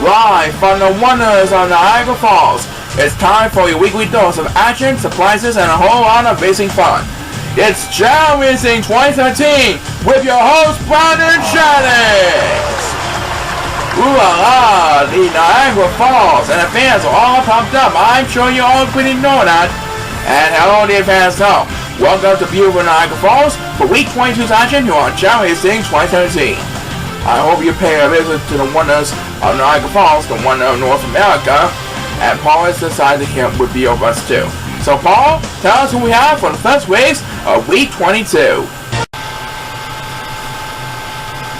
Live from the wonders of Niagara Falls, it's time for your weekly dose of action, surprises, and a whole lot of racing fun. It's Chao Racing 2013 with your host Brandon Jennings. Ooh la la, the Niagara Falls, and the fans are all pumped up. I'm sure you all pretty know that. And hello dear fans, so welcome to beautiful Niagara Falls for week 22's action here on Chao Racing 2013. I hope you pay a visit to the wonders of Niagara Falls, the wonder of North America, and Paul has decided to camp with you of us too. So Paul, tell us who we have for the first race of week 22.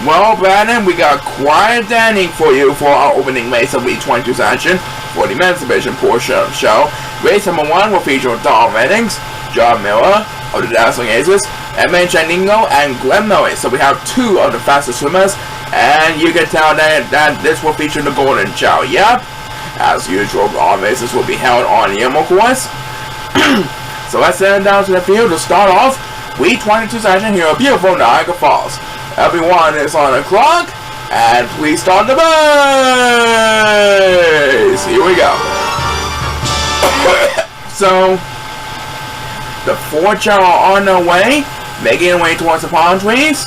Well, Brandon, we got quite a standing for you for our opening race of week 22's action for the men's division portion of the show. Race number 1 will feature Donald Reddings, ChaoEmperor of the Dazzling Aces, Edmund Janingo, and Glenn Murray. So we have 2 of the fastest swimmers, and you can tell that this will feature the Golden Chao. Yep, as usual, all races will be held on the Emerald course. So let's send down to the field to start off week 22's action here at beautiful Niagara Falls. Everyone is on the clock, and please start the race. Here we go. So the 4 Chao are on their way, making their way towards the palm trees.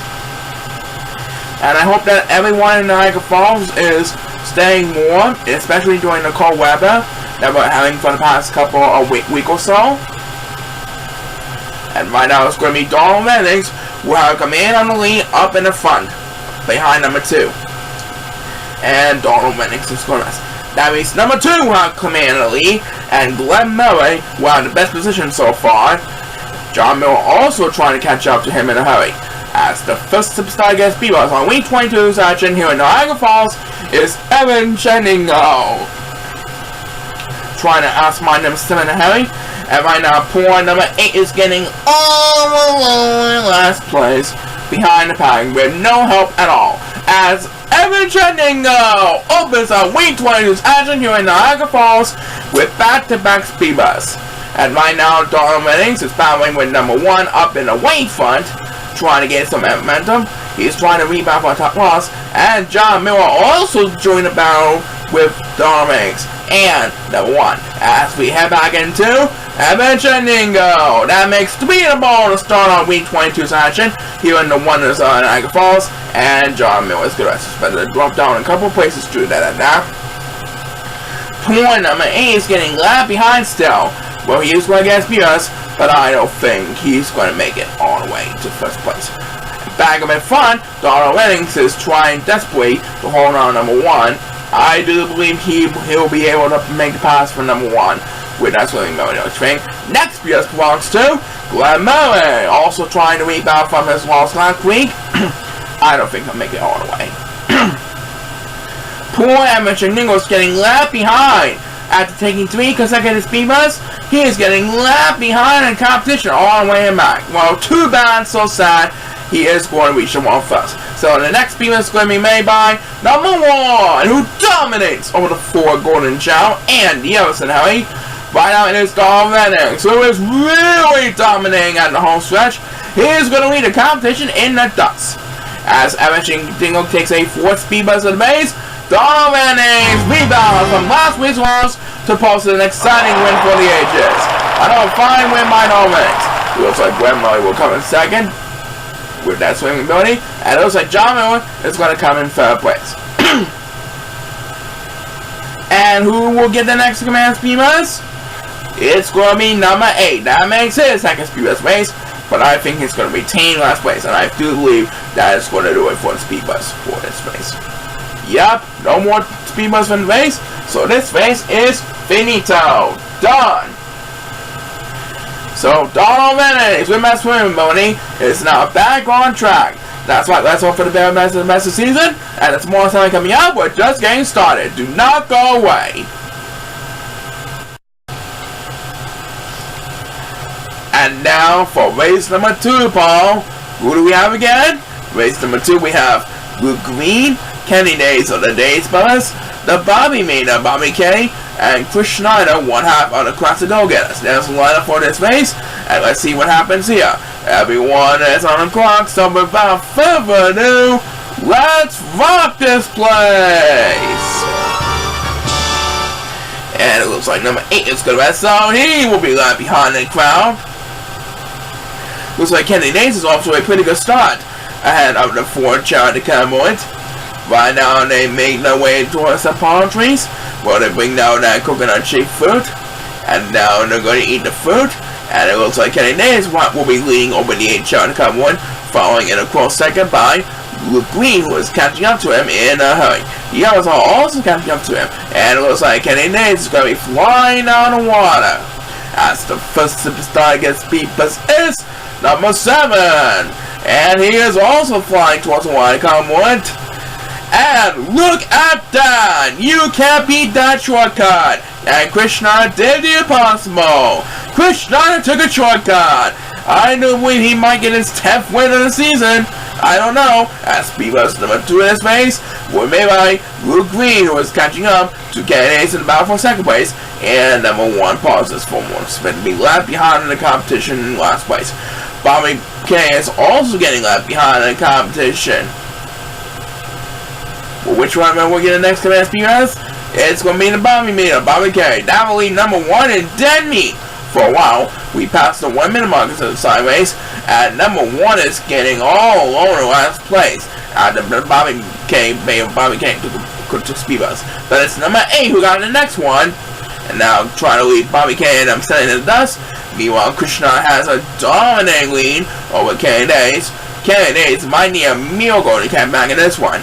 And I hope that everyone in Niagara Falls is staying warm, especially during the cold weather that we're having for the past couple of week or so. And right now it's going to be Donald Reddings who have command on the lead up in the front, behind number 2. And Donald Reddings is going to rest. That means number 2 will have command on the lead, and Glenn Murray will have the best position so far. John Miller also trying to catch up to him in a hurry. As the first superstar guest speedboats on week 22's action here in Niagara Falls is Evan Janingo. Trying to outsmart number 7 in a hurry. And right now, poor number 8 is getting all alone in last place behind the pack with no help at all. As Evan Janingo opens up week 22's action here in Niagara Falls with back-to-back speedboats. And right now, Donald Reddings is battling with number 1 up in the way front, trying to get some momentum. He's trying to rebound for a top loss. And John Miller also joined the battle with Donald Reddings and number 1. As we head back into Evan Janingo. That makes 3 in the ball to start on week 22's action here in the wonders of Niagara Falls. And John Miller is going to drop down a couple places to that now. Point number 8 is getting left behind still. Well, he is going to get us, but I don't think he's going to make it all the way to first place. Back up in front, Donald Reddings is trying desperately to hold on number 1. I do believe he'll be able to make the pass for number 1 with that swimming mode train. Next PS belongs to Glenn Murray, also trying to rebound from his loss last week. I don't think he'll make it all the way. Poor Evan Janingo is getting left behind. After taking 3 consecutive speedboats, he is getting left behind in competition all the way back. Well, too bad, so sad. He is going to reach the wall first. So the next speedboat is going to be made by number 1, who dominates over the 4 Golden Chao and the Everson Harry. Right now it is Donald Reddings, who is really dominating at the home stretch. He is going to lead the competition in the dust. As Evan Janingo takes a 4th speedboat to the base, Donald Reddings rebounds from last week's loss to post an exciting win for the ages. Another fine win by Donald Reddings. It looks like Glenn Murray will come in second with that swimming ability, and it looks like John Miller is going to come in 3rd place. And who will get the next command speedboats? It's going to be number 8. That makes it his 2nd speedboat race, but I think he's going to retain last place, and I do believe that is going to do it for the speedboats for this race. Yep, no more speedboats for the race, so this race is finito. Done. So Donald Reddings with my swimming ability is now back on track. That's right, let's hope for the very best of the rest of the season, and it's more time coming up. We're just getting started. Do not go away. And now for race number 2, Paul. Who do we have again? Race number 2, we have Luke Green, Kenny Days of the Days Brothers, the Bobby Mainer, Bobby K, and Chris Schneider, 1/2 of the Classic Go-Getters. There's a lineup for this race, and let's see what happens here. Everyone is on the clock, so without further ado, let's rock this place! And it looks like number 8 is going to rest, so he will be left behind the crowd. Looks like Kenny Nace is off to a pretty good start ahead of the 4 Chao Emperor. Right now they make their way towards the palm trees where they bring down that coconut shaped fruit, and now they're going to eat the fruit. And it looks like Kenny Nace will be leading over the 8 Chao Emperor, following in a close second by Luke Green, who is catching up to him in a hurry. The others are also catching up to him, and it looks like Kenny Nace is going to be flying down the water. As the first superstar gets beat is number 7, and he is also flying towards the water compound. And look at that! You can't beat that shortcut! And Krishna did the impossible! Krishna took a shortcut! I do believe he might get his 10th win of the season. I don't know. As Speedbus number 2 in his race were made by Luke Green, who is catching up to Kenny Nace in the battle for 2nd place, and number 1 pauses for more spin to be left behind in the competition in last place. Bobby K is also getting left behind in the competition. Well, which one am I going to get the next command Speedbus? It's going to be the Bobby meter, Bobby K. That will lead number 1 in dead meat. For a while, we passed the 1 minute mark into the side race, and number 1 is getting all over last place. The Bobby K took Speedbus. But it's number 8 who got the next one, and now trying to lead Bobby K, and I'm setting in the dust. Meanwhile, Krishna has a dominating lead over Kenny Nace. Kenny Nace might need a miracle to get back in this one.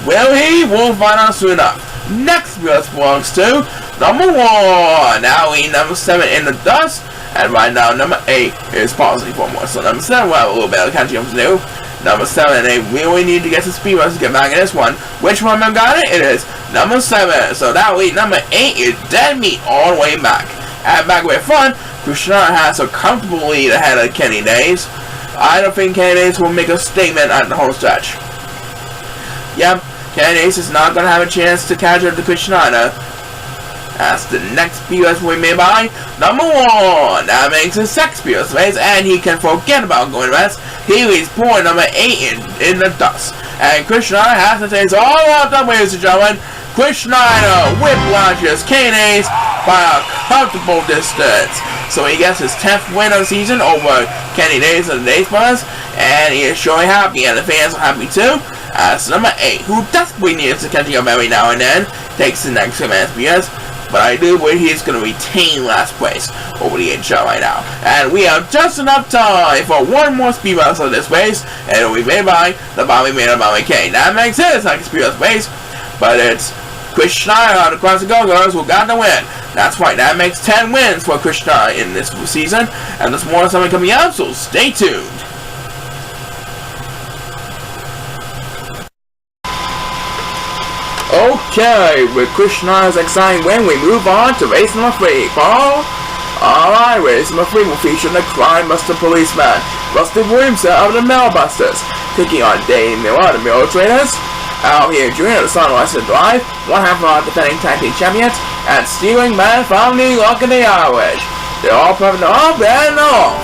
Will he? We'll find out soon enough. Next Speedbus belongs to number 1. Now we number 7 in the dust, and right now number 8 is pausing for more. So number 7 will have a little bit of catching up to do. Number 7, they really need to get to Speedbus to get back in this one. Which one of them got it? It is number 7. So that will lead number 8 is dead meat all the way back. And back with fun, Krishna has a comfortable lead ahead of Kenny Nace. I don't think Kenny Nace will make a statement at the home stretch. Yep, Kenny Nace is not going to have a chance to catch up to Krishna. As the next Speedbus will be made by number 1. That makes his 6th Speedbus race, and he can forget about going to rest. He leads point number 8 in the dust. And Krishna has to taste all out the ladies and gentlemen. Krishna whiplashes Kenny Nace by a comfortable distance. So he gets his 10th win of the season over Kenny Nace and the Speedbus, and he is showing happy, and the fans are happy too. As number 8, who desperately needs to catch up every now and then, takes the next command Speedbus. But I do believe he's going to retain last place over the 8 Chao right now. And we have just enough time for 1 more Speedbus of this race, and it will be made by the Bobby Mater Bobby K. That makes his second Speedbus race, but it's Krishna out of Classic Go-Go's who got the win. That's right, that makes 10 wins for Krishna in this season, and there's more something coming up, so stay tuned. Okay, with Krishna's exciting win, we move on to race number 3, Paul. Alright, race number 3 will feature the crime buster policeman, Rusty Williamson of the Mail Busters, taking on Dave Miller of the Mail Traders. Out here, Junior of the Sunrise and Drive, 1/2 of our defending tag team champions, and Stealing Man from New York and the Irish. They're all pumping up and off.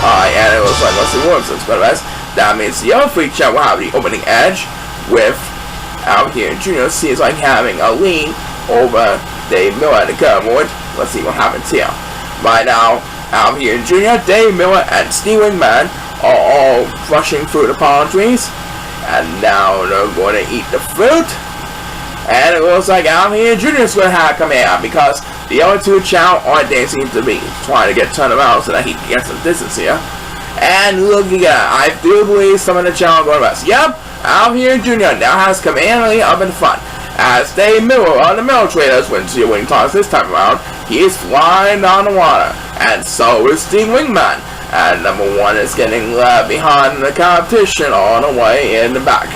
Alright, and it looks like Rusty Williamson's going to rest. That means the other 3 Chao will have the opening edge, with out here, Junior seems like having a lead over Dave Miller at the cardboard. Let's see what happens here. Right now, out here, Junior, Dave Miller, and Stealing Man are all rushing through the palm trees. And now they're going to eat the fruit. And it looks like out here, Junior's going to have to come out because the other 2 Chao aren't dancing to be trying to get turned around so that he can get some distance here. And look at that, I do believe some of the Chao are going to rest. Yep. Out here, Junior now has command up in front. As Dave Miller on the Mail Traders wins the winning toss this time around, he is flying down the water. And so is Steve Wingman. And number 1 is getting left behind the competition all the way in the back.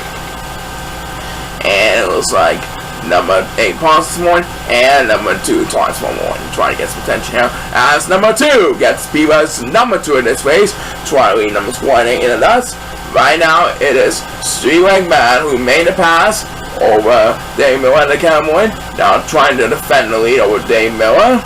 And it looks like number 8 pauses this morning, and number 2 tries one more, trying to get some attention here. As number 2 gets Speedbus number 2 in this race, trying to lead numbers 1 and 8 in the dust. Right now, it is Streetleg Man who made the pass over Dave Miller and the Cowboy. Now trying to defend the lead over Dave Miller.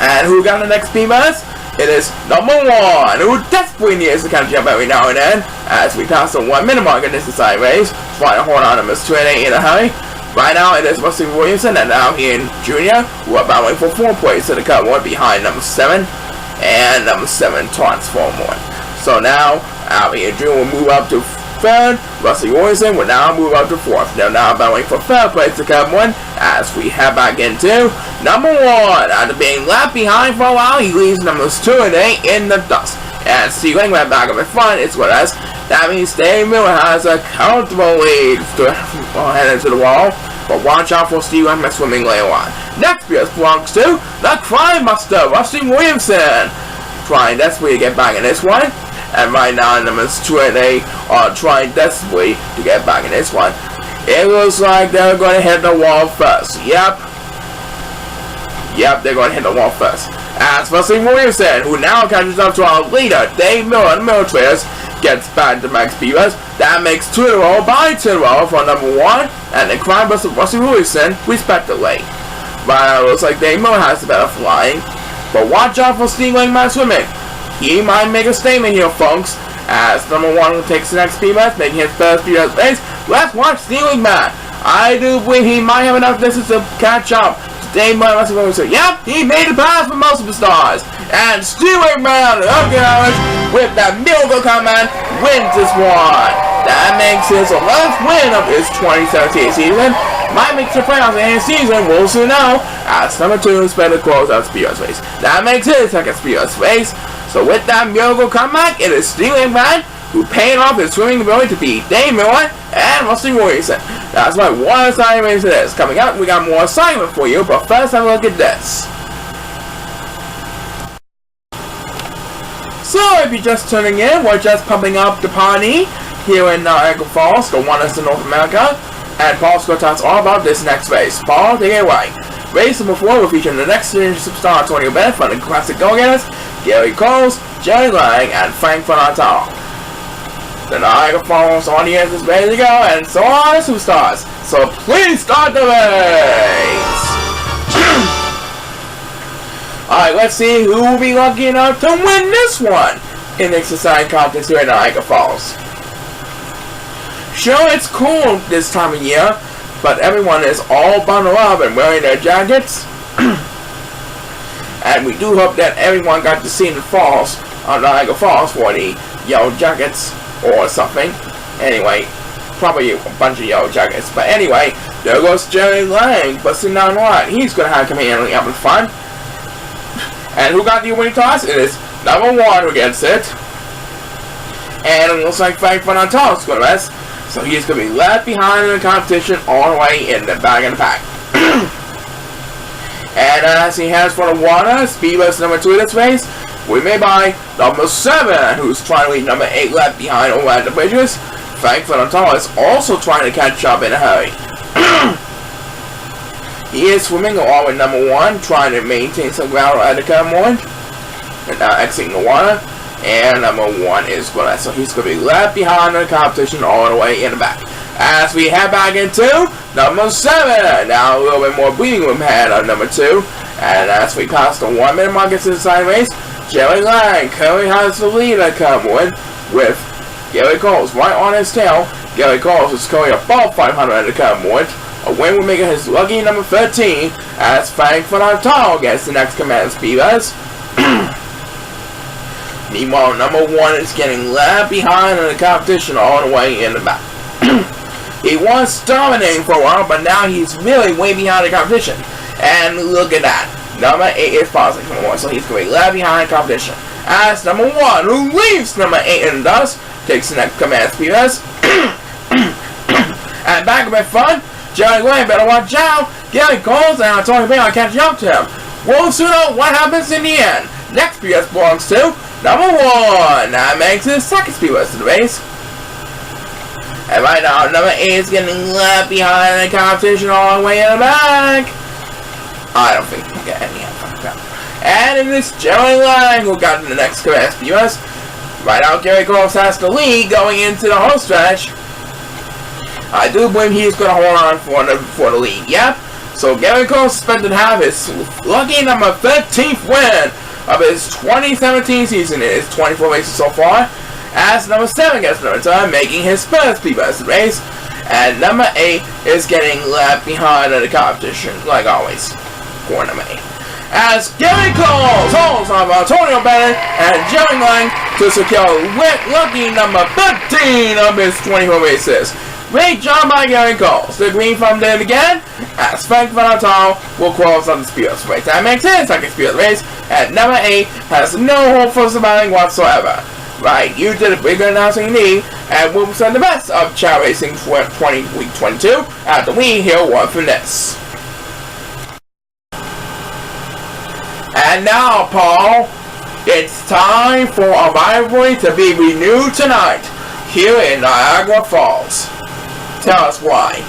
And who got the next Speedbus? It is number 1, who desperately needs to catch up every now and then. As we pass the 1 minute mark in this side race, trying to hold on to numbers 2 and 8 in a hurry. Right now it is Rusty Williamson and now he and Junior who are battling for 4th place in the Cup 1 behind number 7 and number 7 Transform 1. So now Alvy and Junior will move up to 3rd. Rusty Williamson will now move up to 4th. They're now battling for 3rd place in the Cup 1 as we head back into number 1. After being left behind for a while, he leaves numbers 2 and 8 in the dust. And stealing right back up in front is what us. That means Dave Miller has a comfortable lead to head into the wall. But watch out for Steve Wentz swimming later on. Next year's belongs to the Crime Buster, Rusty Williamson. Trying desperately to get back in this one. And right now numbers 2 and 8 are trying desperately to get back in this one. It looks like they're going to hit the wall first. Yep, they're going to hit the wall first. As Rusty Williamson, who now catches up to our leader, Dave Miller, the Militaries, gets back to Max Beavers. That makes 2 in a row by 2 in a row for number 1 and the Crime Buster Rusty Williamson, respectively. But it looks like Dave Miller has the better flying. But watch out for Steve Wingman swimming. He might make a statement here, folks. As number 1 takes the next Beavers, making his first Beavers race. Let's watch Steve Wingman. I do believe he might have enough distance to catch up. Dave Miller, yep, he made a pass for most of the stars. And Steve Wingman, with that miracle command, wins this one. That makes his 11th win of his 2017 season. Might make the playoffs in his season, we'll soon know. As number 2 spent the close out Spears race. That makes his 2nd Spears race. So with that miracle comeback, it is Steve Wingman who paid off his swimming ability to beat Dave Miller and Rusty Williamson. That's why one assignment to this. Coming up, we got more assignment for you, but first have a look at this. So if you're just tuning in, we're just pumping up the party here in Niagara Falls, the one that's in North America, and Paul's going to tell us all about this next race. Paul, take it away. Race number 4 will feature the next series superstar Antonio Bennett from the Classic Go-Getters, Gary Coles, Jerry Lang, and Frank Fernandez. The Niagara Falls audience is ready to go, and so are the superstars. So please start the race! Alright, let's see who will be lucky enough to win this one in the exercise contest here at Niagara Falls. Sure, it's cool this time of year, but everyone is all bundled up and wearing their jackets. And we do hope that everyone got to see the falls on Niagara Falls for the yellow jackets or something. Anyway, probably a bunch of yellow jackets. But anyway, there goes Jerry Lang busting down the line. He's going to have come in up in front. And who got the winning toss? It is number 1 who gets it. And it looks like Frank Fernandez is going to rest. So he's going to be left behind in the competition all the way in the back of the pack. And as he heads for the water, speed race number 2 of this race, we may by number 7, who's trying to lead number 8 left behind over at the bridges. Frank Fernandez is also trying to catch up in a hurry. He is swimming along with number 1, trying to maintain some ground at the curve point. And now exiting the water. And number 1 is Gwinnett. So he's going to be left behind in the competition all the way in the back. As we head back into number 7. Now a little bit more breathing room ahead on number 2. And as we pass the 1 minute mark into the side race, Jerry Lang currently has the lead at Cumberland with Gary Coles right on his tail. Gary Coles is currently above 500 at the Cumberland. A win will make it his lucky number 13 as Frank Fernandez gets the next command speeders. Meanwhile, number 1 is getting left behind in the competition all the way in the back. He was dominating for a while, but now he's really way behind the competition. And look at that. Number 8 is pausing for more, so he's going to be left behind the competition. As number 1, who leaves number 8 in the dust, takes the next command speeders. And back up in front, Jerry Lang better watch out. Gary Coles and Antonio Bennett are catching up to him. We'll soon know what happens in the end. Next speeders belongs to number 1. That makes his 2nd speeders to the race. And right now, number 8 is getting left behind in the competition all the way in the back. I don't think he'll get any help from that. And it is Jerry Lang who got the next command speeders. Right now, Gary Coles has the lead going into the home stretch. I do believe he's going to hold on for the lead. Yep. So Gary Coles suspended to have his lucky number 13th win of his 2017 season in his 24 races so far. As number 7 gets another time, making his first speed best race. And number 8 is getting left behind in the competition, like always, for number 8. As Gary Coles holds on Antonio Bennett and Jerry Lang to secure lucky number 15 of his 24 races. Great job by Gary Coles. The green from there again, as Frank Valentino will close on the Spears race. That makes it second Spears race, and number 8 has no hope for surviving whatsoever. Right, you did a bigger announcing you need, and we'll send the best of Chao Racing for week 22 after we hear one from this. And now, Paul, it's time for a rivalry to be renewed tonight here in Niagara Falls. Tell us why.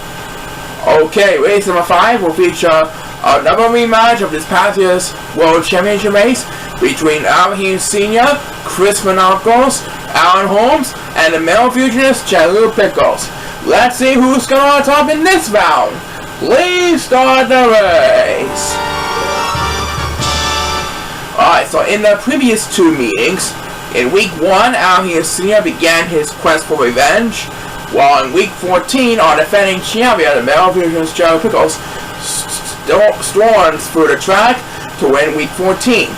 Okay, race number 5 will feature another rematch of this past year's World Championship race between Alvin Sr., Chris Monacos, Alan Holmes, and the male futurist Chao Pickles. Let's see who's going on top in this round. Please start the race. Alright, so in the previous 2 meetings, in week 1, Alvin Sr. began his quest for revenge, while in week 14, our defending champion, the male futurist Chao Pickles, storms through the track to win week 14.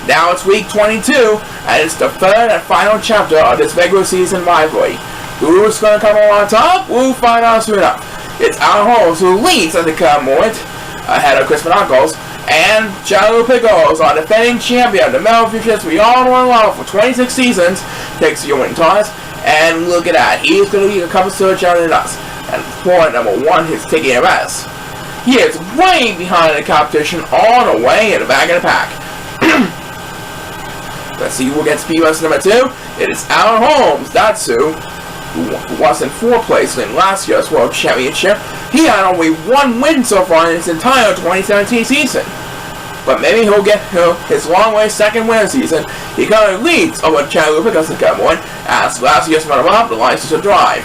Now it's week 22, and it's the third and final chapter of this regular season rivalry. Who's going to come on top? We'll find out soon enough. It's Alan Holmes who leads at the current moment, ahead of Chris Monacos, and Chao Pickles, our defending champion, the male futurist we all know and love for 26 seasons, takes your winning toss. And look at that, he's going to be a couple surge out than us. And point number 1, he's taking a rest. He is way behind the competition, all the way in the back of the pack. Let's see who gets Speed Race number 2. It is Alan Holmes, that's who was in 4th place in last year's World Championship. He had only 1 win so far in his entire 2017 season. But maybe he'll get his long-way second winning season. He currently leads over Chao Pickles in Cup 1, as last year's runner-up, the License to Drive.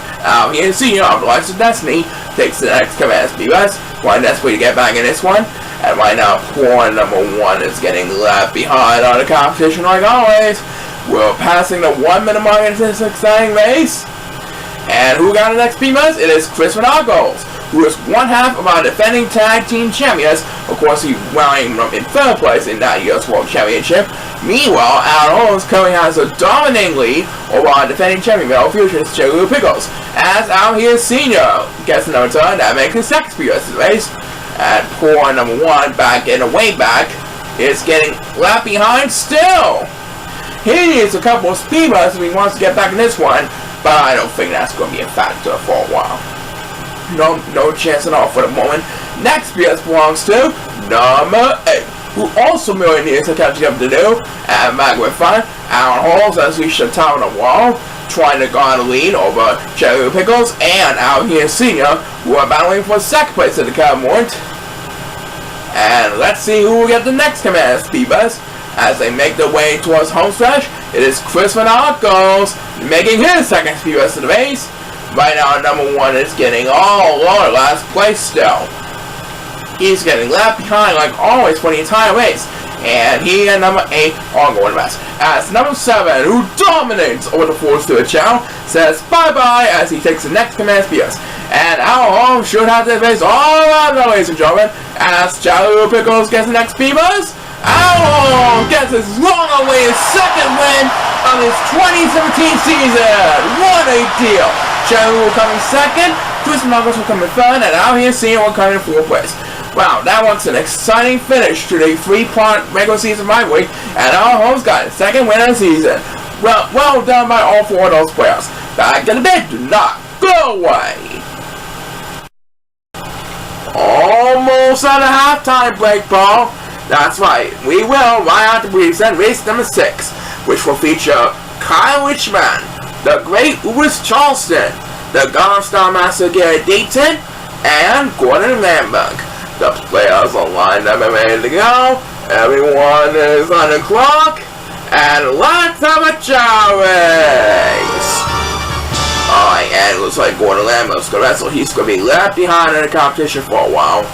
He Senior of the License to Destiny takes the next command Speed Race. One desperate to get back in this one. And right now, poor number 1 is getting left behind on the competition like always. We're passing the 1 minute mark into this exciting race. And who got the next Speed Race? It is Chris Monacos, who is one half of our defending tag team champions. Of course, he running in 3rd place in that year's World Championship. Meanwhile, Alan Holmes currently has a dominating lead over our defending champion, male futurist Chao Pickles. As out here Senior gets another turn, that makes his second Speed Race. And poor number 1 back in the way back is getting left behind still. He needs a couple of Speed Races if he wants to get back in this one, but I don't think that's going to be a factor for a while. No chance at all for the moment. Next PS belongs to number 8, who also really needs to catch up to do. And back with fun, Alan Holmes as we shut down the wall, trying to garner the lead over Chao Pickles and out here Senior, who are battling for 2nd place at the current moment. And let's see who will get the next command Speed Bus. As they make their way towards home stretch, it is Chris Monacos making his second Speed Bus of the race. Right now, number 1 is getting all over last place still. He's getting left behind like always for the entire race. And he and number 8 are going to rest. As number 7, who dominates over the force to a Chao, says bye-bye as he takes the next command Speed Bus. And Alan Holmes should have to face all around now, ladies and gentlemen, as Chao Pickles gets the next Speed Bus. Alan gets his long-awaited second win of his 2017 season. What a deal! Chao will come in 2nd, Chris Monacos will come in 3rd, and out here Senior will come in 4th place. Wow, that was an exciting finish to the 3-part regular season rivalry, and Alan Holmes got his 2nd win of the season. Well done by all 4 of those players. Back in the bit, do not go away. Almost at a halftime break, Paul. That's right, we will right after we present race number 6, which will feature Kyle Richman, the great Louis Charleston, the Gunner Star Master Gary Dayton, and Gordon Lamberg. The players are lined up and ready to go. Everyone is on the clock, and let's have a Chao race. Alright, and it looks like Gordon Lamberg's going to wrestle. He's going to be left behind in the competition for a while.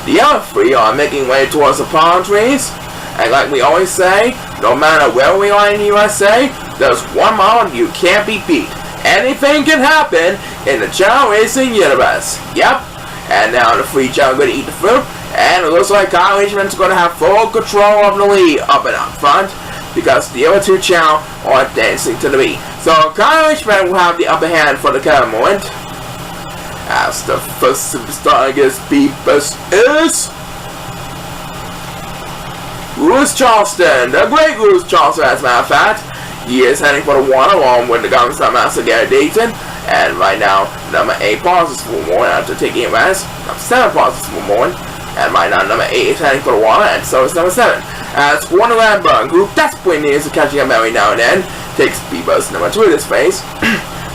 The other 3 are making way towards the palm trees. And like we always say, no matter where we are in the USA, there's one model you can't be beat. anything can happen in the Chao Racing universe. Yep. And now the free Chao going to eat the fruit. And it looks like Kyle Richmond's going to have full control of the lead up and up front, because the other two Chao are dancing to the beat. So Kyle Richmond will have the upper hand for the current moment. As the first superstar against Beepus is Louis Charleston, the great Louis Charleston, as a matter of fact. He is heading for the one along with the Government Star Master Gary Dayton. And right now, number 8 pauses for more after taking a rest. Number 7 pauses for more. And right now, number 8 is heading for the water, and so is number 7. As Warner Landberg, who desperately needs to catching up every now and then, takes Beepus number 2 in this phase.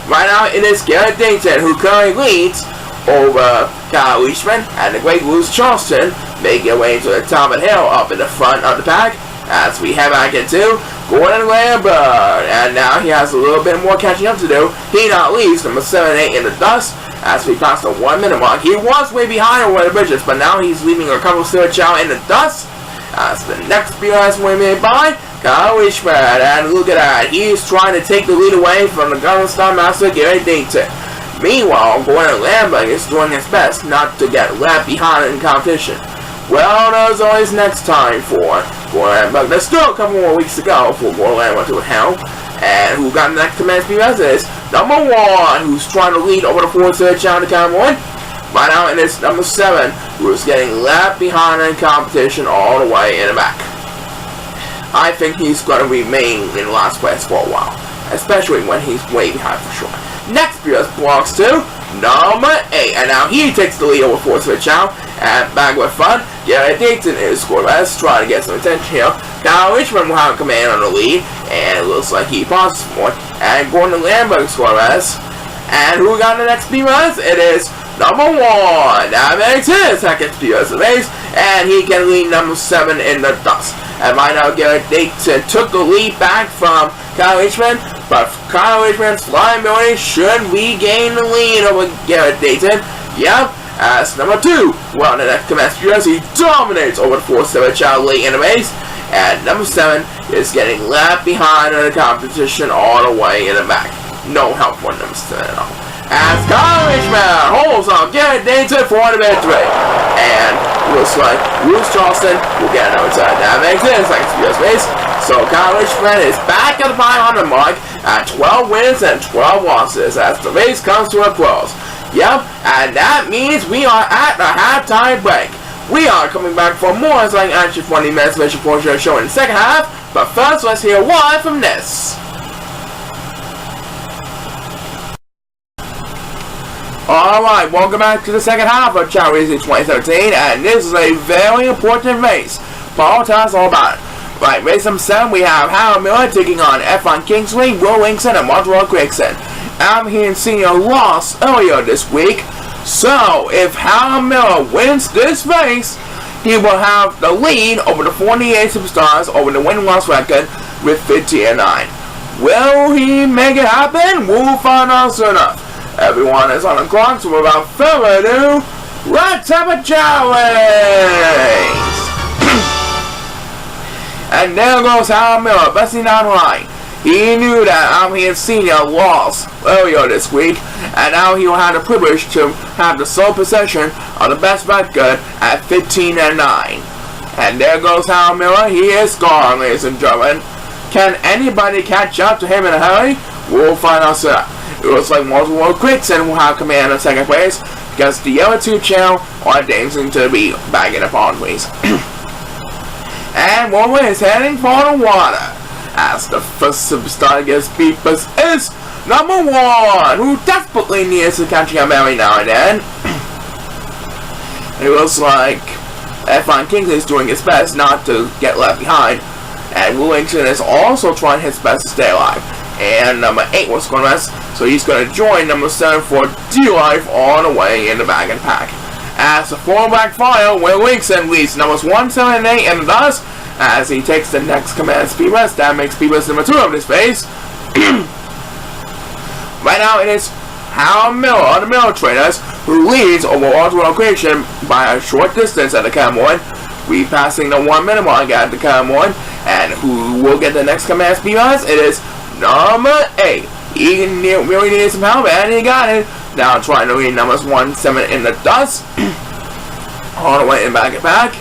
Right now, it is Garrett Dayton who currently leads over Kyle Leishman, and the great Louis Charleston making their way to the top of the hill up in the front of the pack. As we head back into Gordon Lambert, and now he has a little bit more catching up to do. He not leaves number 7 and 8 in the dust as we pass the 1 minute mark. He was way behind over the bridges, but now he's leaving a couple of Chao in the dust. As the next BS way made by Kyle Richmond, and look at that, he's trying to take the lead away from the Government Star Master Gary Dayton. Meanwhile, Gordon Lambert is doing his best not to get left behind in competition. Well, there's always next time for Gordon Lambert. There's still a couple more weeks to go for Gordon Lambert to hell. And who got the next command speed is number 1, who's trying to lead over the 4 Chao to count 1. Right now, and it's number 7, who's getting left behind in competition all the way in the back. I think he's going to remain in last place for a while, especially when he's way behind for sure. Next BS belongs to number 8, and now he takes the lead over 4 Chao. And back with fun, Gary Dayton is scoreless, trying to get some attention here. Kyle Richmond will have command on the lead, and it looks like he passes for it. And Gordon Lambert scoreless. And who got the next BS? It is number 1. That makes his second BS base, and he can lead number 7 in the dust. And right now, Gary Dayton took the lead back from Kyle Richmond, but Kyle Richmond's flying ability should regain the lead over Gary Dayton. Yep. As number 2, well, the next command speed, he dominates over the 4 Chao late in the race. And number 7 is getting left behind in the competition all the way in the back. No help for number 7 at all. As Kyle Richmond holds on Garrett Dayton for the victory. And looks like Louis Charleston will get another time. That makes it like a race. So Kyle Richmond is back at the 500 mark at 12 wins and 12 losses as the race comes to a close. Yep, and that means we are at the halftime break. We are coming back for more exciting action for the Emancipation portion of the show in the second half, but first let's hear one from this. Alright, welcome back to the second half of Chao Racing 2017, and this is a very important race. Paul, tell us all about it. Right, race number 7, we have Harold Miller taking on F1 Kingsley, Will Linkson, and Montreal Gregson. He and Senior lost earlier this week, so if Harold Miller wins this race, he will have the lead over the 48 superstars over the win-loss record with 50-9. Will he make it happen? We'll find out soon enough. Everyone is on the clock, so without further ado, let's have a Chao race! And there goes Harold Miller, besting down the line. He knew that he Senior lost earlier this week, and now he will have the privilege to have the sole possession of the best record at 15-9. And there goes Harold Miller. He is gone, ladies and gentlemen. Can anybody catch up to him in a hurry? We'll find out soon. It looks like Montreal Gregson will have command in second place, because the other 2 Chao are dancing to be back in the pond, please. And Woman is heading for the water. As the first superstar against Beepus is number 1, who desperately needs to catch him every now and then. It looks like F1 Kingsley is doing his best not to get left behind, and Willington is also trying his best to stay alive. And number 8 was going to rest, so he's going to join number 7 for D-Life all the way in the back of the pack. As the fullback file, Willington leads numbers 1, 7, and 8 in the dust, as he takes the next command speed rest. That makes speed rest number 2 of this phase. Right now it is Harold Miller of the Miller Traders who leads over Oswald Creation by a short distance at the cam 1. We passing the 1 minute mark at the cam 1. And who will get the next command speed rest? It is number 8, He really needed some help, and he got it. Now trying to lead numbers 1, 7 in the dust. All the way and back and back.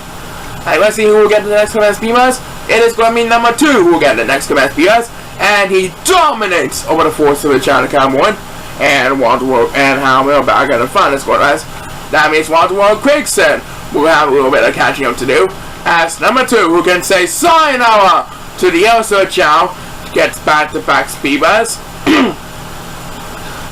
Alright, let's see who will get the next command speeders. It is going to be number 2 who will get the next command speeders. And he dominates over the force of the China Cowboy. And Walter and Howell back in the front is going to that means Walter Quickson will have a little bit of catching up to do. As number 2 who can say sayonara to the Elsa Chao gets back-to-back speeders.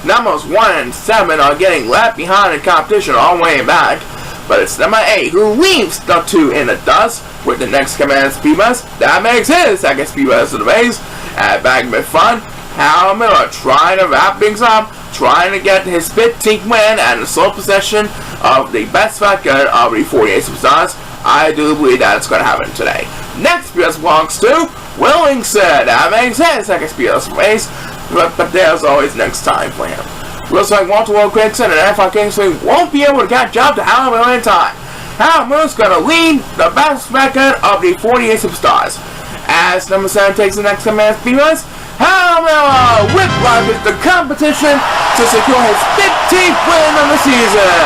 Numbers 1 and 7 are getting left behind in competition all the way back. But it's number 8 who leaves the 2 in the dust with the next command speeders. That makes his second speeders of the race. At back in front, Hal Miller trying to wrap things up, trying to get his 15th win and the sole possession of the best record of the 48 Superstars. I do believe that's going to happen today. Next speeders belongs to Willingson. That makes his second speeders of the race. But there's always next time for him. Looks like Walter Quickson and F.R. Kingsley won't be able to catch up to Hal Miller in time. Hal Miller's going to lead the best record of the 48 Superstars. As number 7 takes the next command speeders, Hal Miller whiplash the competition to secure his 15th win of the season.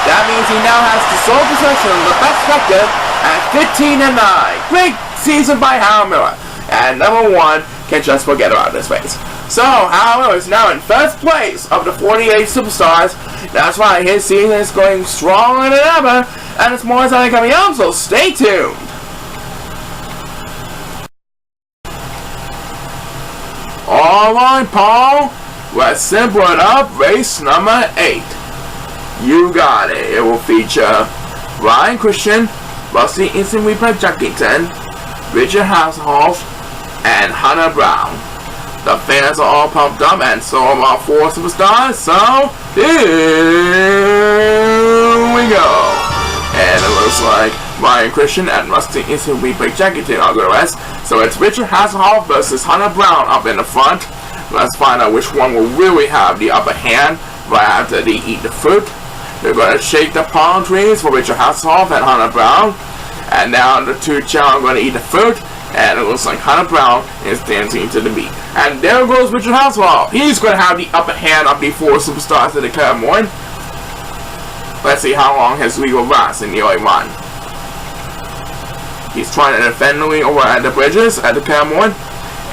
That means he now has the sole possession of the best record at 15-9. Great season by Hal Miller. And number 1 can just forget about this race. So, Hal Miller is now in first place of the 48 Superstars. That's why his season is going stronger than ever, and it's more exciting coming up, so stay tuned. Alright, Paul, let's simple it up. Race number 8. You got it. It will feature Ryan Christian, Rusty Instant Replay Jackington, Richard Hasselhoff, and Hunter Brown. The fans are all pumped up, and so are our 4 superstars, so here we go. And it looks like Ryan Christian and Rusty Instant Replay Jackington are going to rest. So it's Richard Hasselhoff versus Hunter Brown up in the front. Let's find out which one will really have the upper hand right after they eat the fruit. They're going to shake the palm trees for Richard Hasselhoff and Hunter Brown. And now the 2 Chao are going to eat the fruit. And it looks like Hunter Brown is dancing to the beat. And there goes Richard Hasselhoff. He's going to have the upper hand of the 4 superstars of the Caramoin. Let's see how long his lead will last in the early run. He's trying to defend the lead over at the bridges at the Caramoin.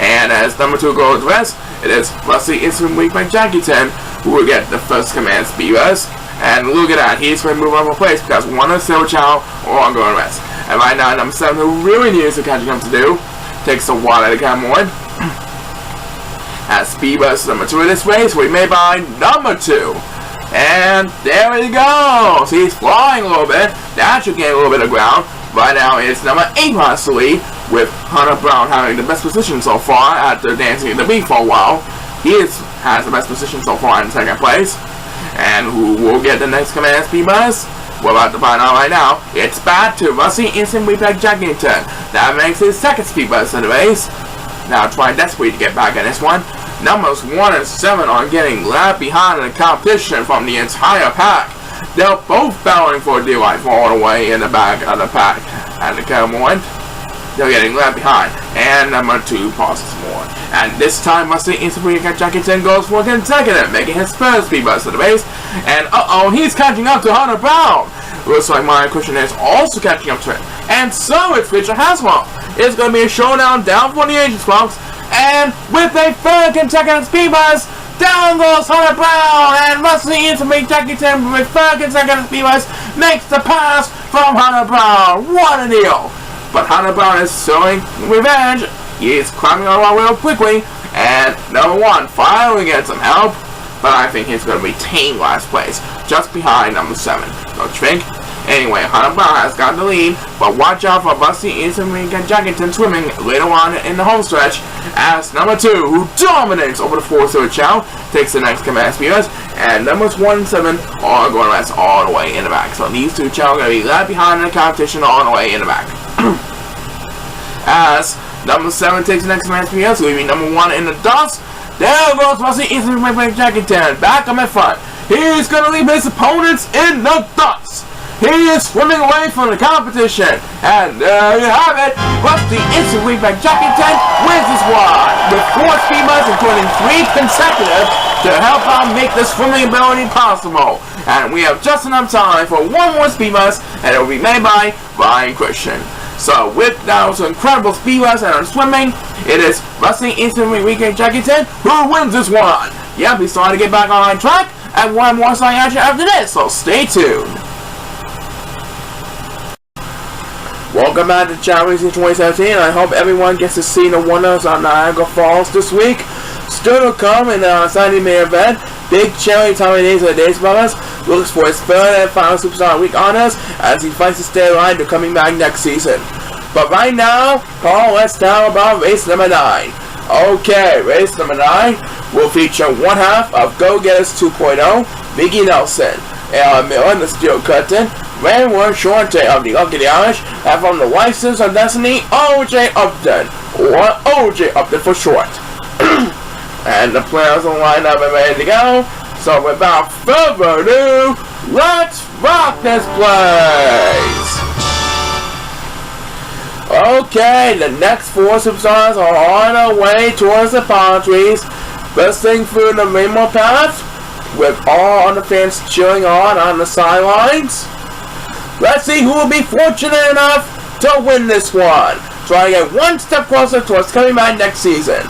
And as number 2 goes west, it is Rusty Instant Replay Jackington who will get the first command speeders. And look at that, he's going to move up a place because 1 of Silver Chao are going west. And right now, number 7, who really needs some catching up to do, takes the water at the Caramoin. As speeders number 2 of this race, we made by number 2. And there we go. So he's flying a little bit. That should gain a little bit of ground. Right now, it's number 8 possibly, with Hunter Brown having the best position so far after dancing in the beat for a while. He has the best position so far in 2nd place. And who will get the next command speeders? We're about to find out right now. It's back to Rusty Instant Replay Jackington. That makes his 2nd speeders in the race. Now trying desperately to get back in this one. Numbers 1 and 7 are getting left behind in the competition from the entire pack. They're both battling for dear life all the way in the back of the pack. At the Caramoin, they're getting left behind. And number 2 passes more. And this time, Rusty Instant Replay Jackington goes for consecutive, making his first speeders of the race. And he's catching up to Hunter Brown. Looks like Ryan Christian is also catching up to him. And so it's Richard Hasselhoff. It's going to be a showdown down for the ages, folks. And with a 3rd consecutive speeders, down goes Hunter Brown. And Rusty Instant Replay Jackington with 3rd consecutive speeders makes the pass from Hunter Brown. What a deal. But Hunter Brown is showing revenge. He is climbing along real quickly. And number 1 finally gets some help. But I think he's going to retain last place, just behind number 7. Don't you think? Anyway, Hunter Brown has got the lead, but watch out for Rusty Instant Replay Jackington swimming later on in the home stretch, as number 2, who dominates over the 4 Silver Chao, takes the next command speeders, and numbers 1 and 7 are going to rest all the way in the back. So these 2 Chao are going to be left behind in the competition all the way in the back. As number 7 takes the next command speeders, leaving number 1 in the dust. There goes Rusty Instant Replay Jackington back up in front. He's going to leave his opponents in the dust. He is swimming away from the competition. And there you have it. Rusty Instant Replay Jackington wins this one with 4 speed busts, including 3 consecutive, to help out make the swimming ability possible. And we have just enough time for 1 more speed bust, and it will be made by Ryan Christian. So with those incredible speed busts and swimming, it is Wrestling Instantly Weekend Jackington who wins this one. Yep, he's starting to get back on track, and 1 more side action after this, so stay tuned. Welcome back to Chao Racing 2017. I hope everyone gets to see the wonders on Niagara Falls this week. Still to come in the Sunday main event, Big Cherry Tommy Days of the Days Brothers looks for his 3rd and final Superstar Week honors as he fights to stay alive to coming back next season. But right now, Paul, let's talk about race number 9. Okay, race number 9 will feature one half of Go Getters 2.0, Vicky Nelson, Aaron Miller, the Steel Curtain, Raymond Shorte of the Lucky Irish, and from the License of Destiny, OJ Upton, or OJ Upton for short. And the players will line up and ready to go. So without further ado, let's rock this place! Okay, the next 4 superstars are on their way towards the palm trees, bursting through the rainbow path, with all the fans cheering on the sidelines. Let's see who will be fortunate enough to win this one. Trying to get 1 step closer towards coming back next season.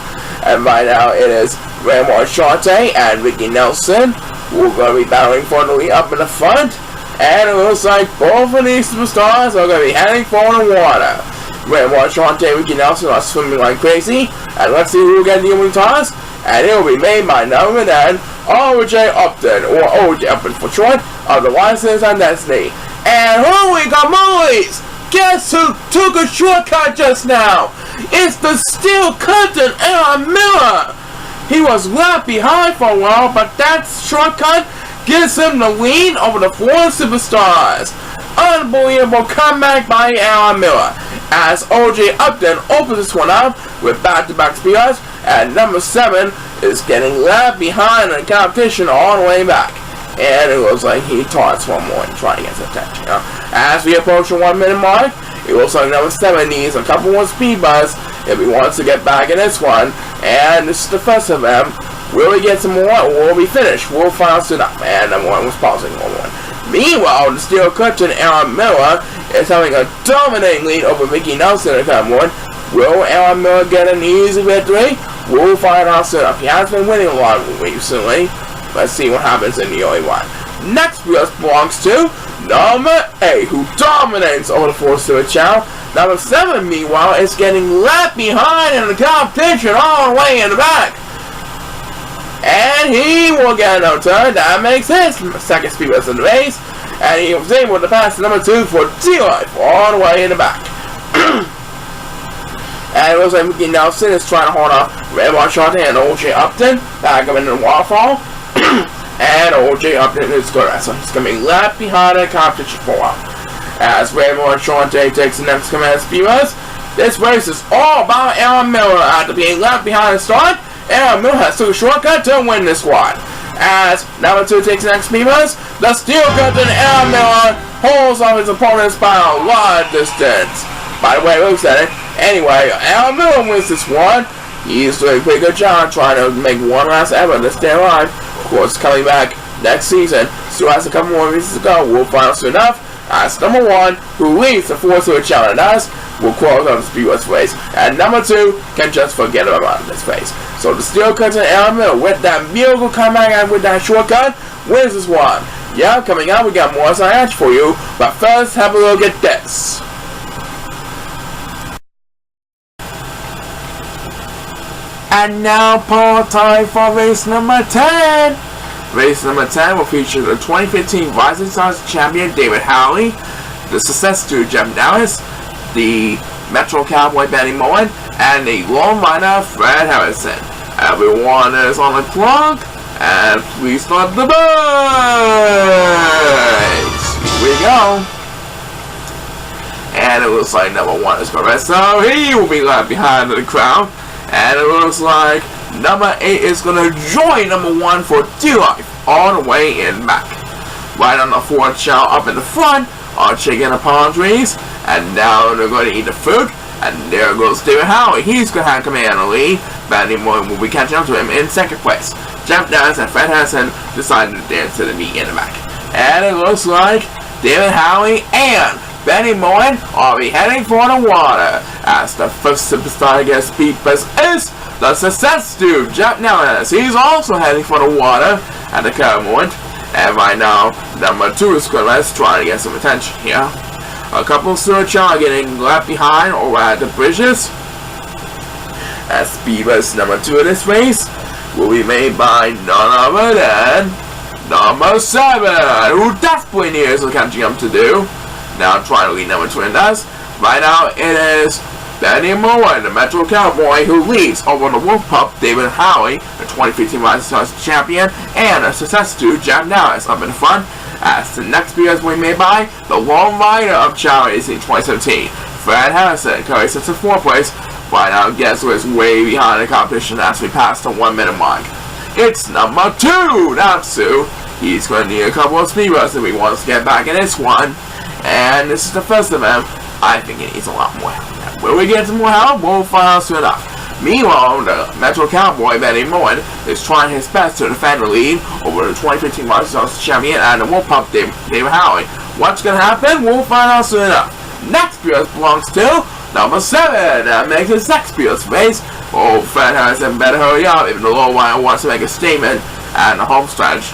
And right now it is Raymond Shorte and Ricky Nelson who are going to be battling for the lead up in the front. And it looks like both of these superstars are going to be heading for the water. Raymond Shorte and Ricky Nelson are swimming like crazy. And let's see who will get the opening toss. And it will be made by none other than OJ Upton, or OJ Upton for short, of the License and Destiny. And holy gamolies! Guess who took a shortcut just now? It's the Steel Curtain, Aaron Miller! He was left behind for a while, but that shortcut gives him the lead over the 4 superstars. Unbelievable comeback by Aaron Miller, as OJ Upton opens this one up with back-to-back spears, and number 7 is getting left behind in the competition all the way back. And it looks like he taunts one more and trying to get some attention. As we approach the 1 minute mark, it looks like number 7 needs a couple more speed busts if he wants to get back in this one. And this is the first of them. Will he get some more, or will we finish? We'll find out soon enough. And number 1 was pausing one more. Meanwhile, the Steel Curtain, Aaron Miller, is having a dominating lead over Vicky Nelson in the current one. Will Aaron Miller get an easy victory? We'll find out soon enough. He has been winning a lot recently. Let's see what happens in the early one. Next belongs to number 8, who dominates over the 4 Stuart Chao. Number 7, meanwhile, is getting left behind in the competition all the way in the back. And he will get another turn. That makes his 2nd speed bust in the race. And he was able to pass number 2 for D-Life all the way in the back. And it looks like Mickey Nelson is trying to hold off Raymond Shorte and OJ Upton back up into the waterfall. And OJ Upton is good, so he's going to be left behind in the competition for a while. As Raymond Shorte takes the next command speed bust, this race is all about Aaron Miller. After being left behind the start, Aaron Miller has took a shortcut to win this one. As number 2 takes the next speed bust, the Steel Curtain Aaron Miller holds off his opponents by a lot of distance. By the way, looks at it. Anyway, Aaron Miller wins this one. He's doing a pretty good job trying to make one last effort to stay alive. Of course, coming back next season, still has a couple more races to go. We'll find out soon enough. As number 1, who leads the 4 Stuart Chao and us, will close on the speed bust race. And number 2 can just forget about this race. So the Steel Curtain Aaron Miller, with that miracle comeback and with that shortcut, wins this one. Yeah, coming up, we got more side action for you. But first, have a look at this. And now, Paul, time for race number 10. Race number 10 will feature the 2015 Rising Stars champion David Howley, the successor to Jeff Dallas, the Metro Cowboy Benny Mullen, and the Lone Rider Fred Harrison. Everyone is on the clock, and please start the race. Here we go. And it looks like number 1 is correct, so he will be left behind in the crowd. And it looks like number 8 is going to join number 1 for D-Life all the way in back. Right on the 4 Chao up in the front are chicken and palm trees. And now they're going to eat the fruit. And there goes David Howley. He's going to have command of the lead. Benny Moore will be catching up to him in second place. Jeff Dennis and Fred Henderson decided to dance to the knee in the back. And it looks like David Howie and Benny Moore are be heading for the water. As the first superstar against Beepers is the success dude, Jeff Dennis. He's also heading for the water at the current moment. And right now, number 2 is Squirrels trying to get some attention here. A couple of search are getting left behind over at the bridges. As Beavers number 2 in this race will be made by none other than number 7, who desperately needs catching up to do. Now trying to lead number 2 in this. Right now it is Benny Moore, the Metro Cowboy, who leads over the Wolf Pup, David Howie, the 2015 Rising Stars champion, and a success to Jack Norris up in the front. As the next videos will be made by the Lone Rider of Chao in 2017, Fred Harrison, currently sits in 4th place. Right now, guess who is way behind the competition as we pass the 1 minute mark. It's number 2, Natsu. He's going to need a couple of speed runs if he wants to get back in this one. And this is the first of them. I think he needs a lot more help. Will we get some more help? We'll find out soon enough. Meanwhile, the Metro Cowboy, Benny Moore, is trying his best to defend the lead over the 2015 Rising Stars champion and the Wolf Pup, David Howie. What's going to happen? We'll find out soon enough. Next period belongs to number 7. That makes his next period's race. Oh, Fred Harrison better hurry up if the low wire wants to make a statement at the home stretch.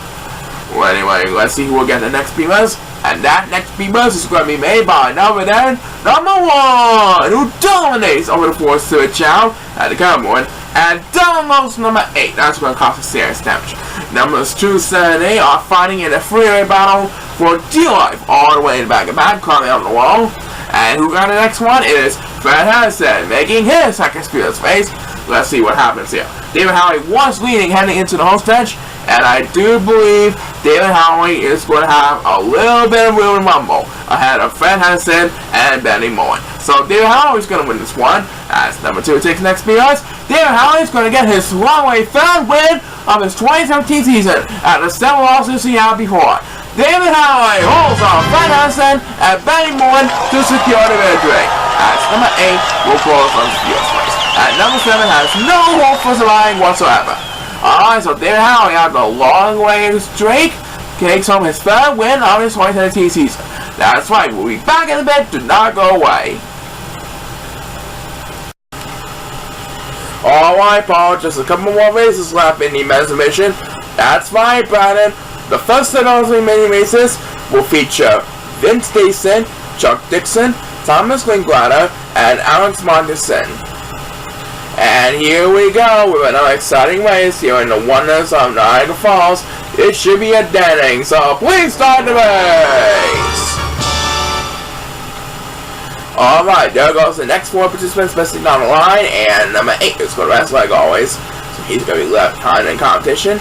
Well, anyway, let's see who will get the next Beamers. And that next Beamers is going to be made by number 1, who dominates over the 4th to Chao at the current one. And downloads number 8. That's going to cause some serious damage. Numbers 2, 7, and 8 are fighting in a freeway battle for dear life all the way in the back of back, climbing up the wall. And who got the next one? It is Fred Harrison, making his second Spears race. Let's see what happens here. David Howie was leading heading into the home stretch, and I do believe David Howie is going to have a little bit of room and rumble ahead of Fred Henderson and Benny Moore. So David Howie is going to win this one. As number 2 takes next Spears, David Howie is going to get his long-away 3rd win of his 2017 season at the 7 losses he had before. David Howie holds on Fred Henderson and Benny Moore to secure the victory. As number 8 will close on the Spears race. And number 7 has no hope for surviving whatsoever. Alright, so David Howie after a long way streak takes home his 3rd win of his 2017 season. That's right, we'll be back in a bit. Do not go away. Alright, Paul, just a couple more races left in the men's division. That's right, Brandon. The first of those remaining races will feature Vince Dayson, Chuck Dixon, Thomas Linguada, and Alex Martinson. And here we go with another exciting race here in the wonders of Niagara Falls. It should be a deading, so please start the race! Alright, there goes the next 4 participants missing down the line, and number 8 is going to rest like always. So he's going to be left behind in competition.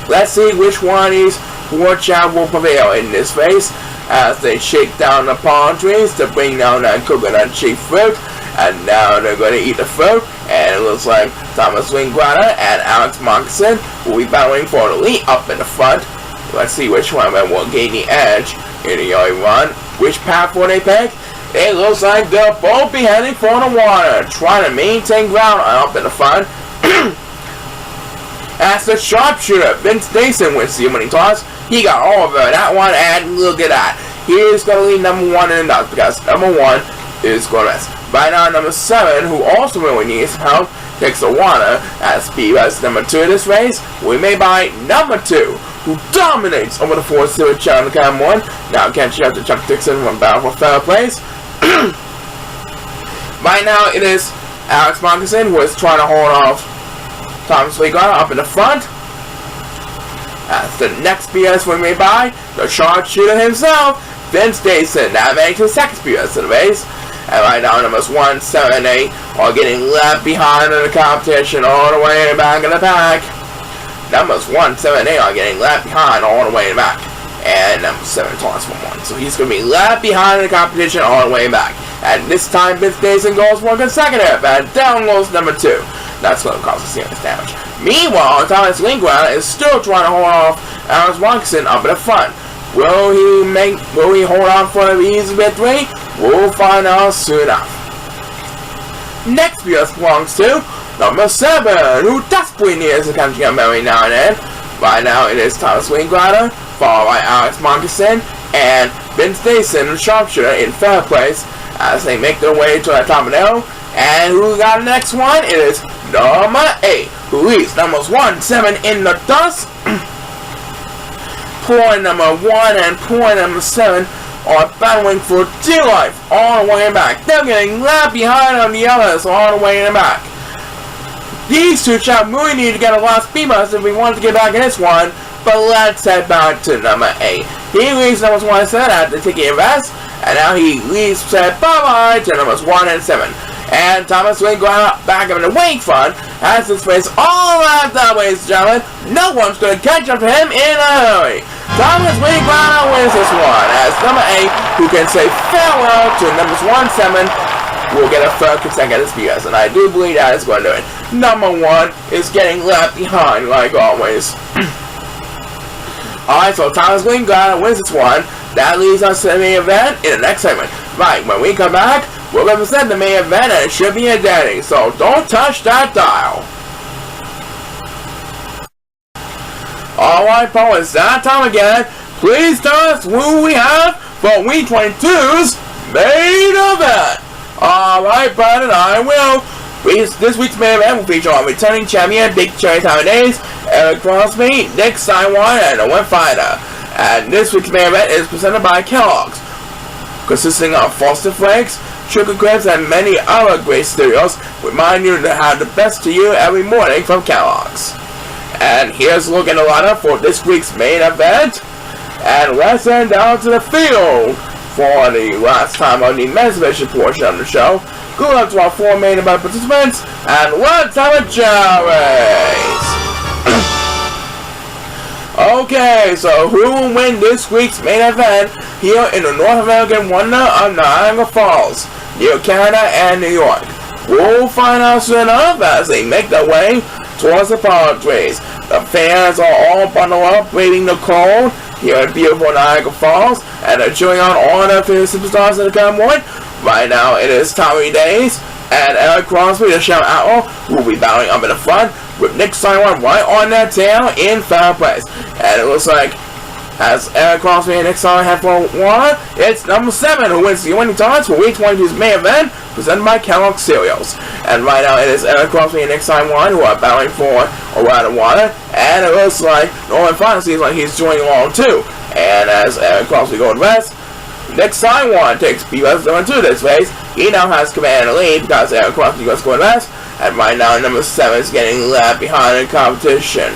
Let's see which one of these 4 Chao will prevail in this race as they shake down the palm trees to bring down that coconut shaped fruit. And now they're going to eat the fruit, and it looks like Thomas Linguada and Alex Markinson will be battling for the lead up in the front. Let's see which one of them will gain the edge in the early run. Which path will they pick? It looks like they'll both be heading for the water, trying to maintain ground up in the front. As the sharpshooter, Vince Dayson wins the winning toss. He got over that one, and look at that. He's going to lead number 1 in the dust because number 1 is going to rest. Right now, number 7, who also really needs help, takes the water as Beavers number 2 in this race will be made by number 2, who dominates over the 4th to Chao in the cam 1. Now catching up to Chuck Dixon from battle for 3rd place. Right now, it is Alex Markinson who is trying to hold off Thomas Linguada up in the front. As the next BS will be made by the sharpshooter himself, Vince Dayson. That makes his second BS in the race. And right now, numbers 1, 7, and 8 are getting left behind in the competition all the way in the back of the pack. Numbers 1, 7, and 8 are getting left behind all the way in the back. And number 7 toss from 1. So he's going to be left behind in the competition all the way back. And this time, Vince Dayson goes for consecutive. And down goes number 2. That's going to cause a serious damage. Meanwhile, Thomas Linguada is still trying to hold off Alex Markinson up in the front. Will he hold on for an easy victory? We'll find out soon enough. Next BS belongs to number 7, who desperately needs to catch him every now and then. Right now it is Thomas Wayne Glider, followed by Alex Monkerson and Ben Stason, the sharpshooter, in third place as they make their way to the top of the hill. And who got the next one? It is number 8, who leaves numbers 1, 7 in the dust. Point number 1 and point number 7 are battling for dear life all the way back. They're getting left behind on the others all the way in the back. These two chaps really need to get a lot of speed bumps if we want to get back in this one. But let's head back to number 8. He leaves numbers 1 and 7 after taking a rest. And now he leaves said bye-bye to numbers 1 and 7. And Thomas Wayne Glider back in the wing front has his face all wrapped up, ladies and gentlemen. No one's going to catch up to him in a hurry. Thomas Wayne Glider wins this one as number 8, who can say farewell to numbers 1 7, will get a third consecutive speeders, and I do believe that is going to do it. Number 1 is getting left behind like always. Alright, so Thomas Wayne Glider wins this one. That leads us to the main event in the next segment. Right, when we come back, we're going to present the main event, and it should be a dandy, so don't touch that dial. Alright, Paul, it's that time again. Please tell us who we have for Week 22's main event. Alright, Brandon, I will. This week's main event will feature our returning champion, Big Cherry Taiwanese, Eric Crosby, Nick Saiwan, and Owen Fighter. And this week's main event is presented by Kellogg's, consisting of Frosted Flakes, Sugar Crisps, and many other great cereals. Remind you to have the best to you every morning from Kellogg's. And here's a look at the lineup for this week's main event. And let's head down to the field for the last time on the men's division portion of the show. Good luck to our 4 main event participants, and let's have a race. Okay, so who will win this week's main event here in the North American wonder of Niagara Falls, near Canada and New York? We'll find out soon enough as they make their way towards the palm trees. The fans are all bundled up, braving the cold here in beautiful Niagara Falls, and they're cheering on all their favorite superstars in the coming morning. Right now, it is Tommy Days and Eric Crosby, the ChaoEmperor, who will be battling up in the front, with Nick Saiwan right on their tail in third place. And it looks like, as Eric Crosby and Nick Saiwan head for one, it's number 7 who wins the winning times for Week 22's main event, presented by Kellogg's Cereals. And right now, it is Eric Crosby and Nick Saiwan who are battling for a round of water, and it looks like Norman Finally seems like he's joining along too. And as Eric Crosby goes to rest, Nick Saiwan takes B-West into this race. He now has command and lead because Eric Crosby goes to rest. And right now, number 7 is getting left behind in competition.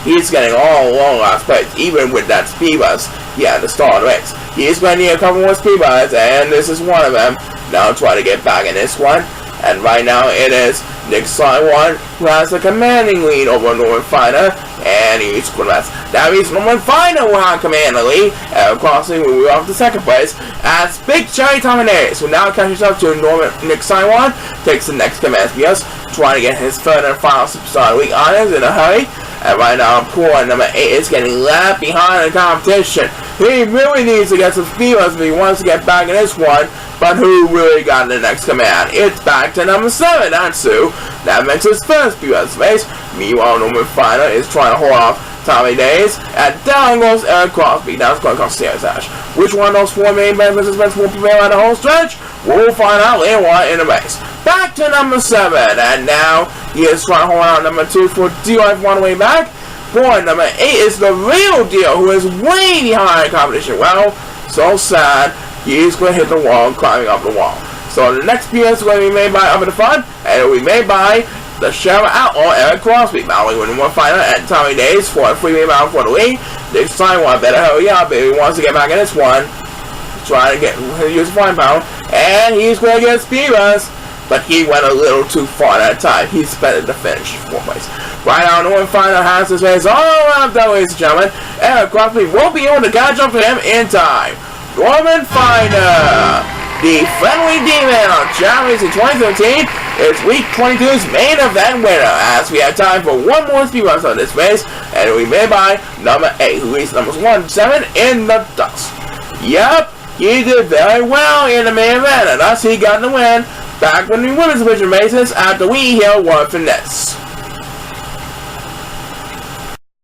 He's getting all along last place, even with that speed bus he had to start the race. He's going to need a couple more speed buses, and this is one of them. Now try to get back in this one. And right now, it is Nick Saiwan who has a commanding lead over Norman Fighter, and he's going to rest. That means Norman Fighter will have command and lead. Eric Crosby will be off to second place, as Big Cherry Taiwanese, who now catches up to Nick Saiwan, takes the next command PS, trying to get his third and final Superstar Week honors in a hurry. And right now, poor number 8 is getting left behind in competition. He really needs to get some speed if he wants to get back in this one. But who really got the next command? It's back to number 7, Natsu. That makes his first speed space. Meanwhile, Norman Fighter is trying to hold off Tommy Days. And down goes Eric Crosby. Now it's going to come Stairs Ash. Which one of those 4 main participants will prevail on the whole stretch? We'll find out later on in the race. Back to number 7, and now he is trying to hold out number 2 for D-Life one way back. Boy, number 8 is the real deal, who is way behind competition. Well, so sad. He's going to hit the wall, climbing up the wall. So the next PS is going to be made by up in the front, and it will be made by the ChaoEmperor Eric Crosby, battling with one fighter and Tommy Days for a 3-way battle for the lead. This time, one better hurry up if he wants to get back in this one. Trying to use flying power, and he's going to get speed rush, but he went a little too far that time. He's better to finish 4th place. Right now, Norman Fighter has his face all around that, ladies and gentlemen. Eric Crosby won't be able to catch up to him in time. Norman Fighter, the friendly demon on Japanese in 2017, is Week 22's main event winner, as we have time for one more speed rush on this race, and it will be made by number 8, who leads numbers 1 7 in the dust. Yep. He did very well in the main event, and thus he got the win. Back when the women's division races after we hear a word from this.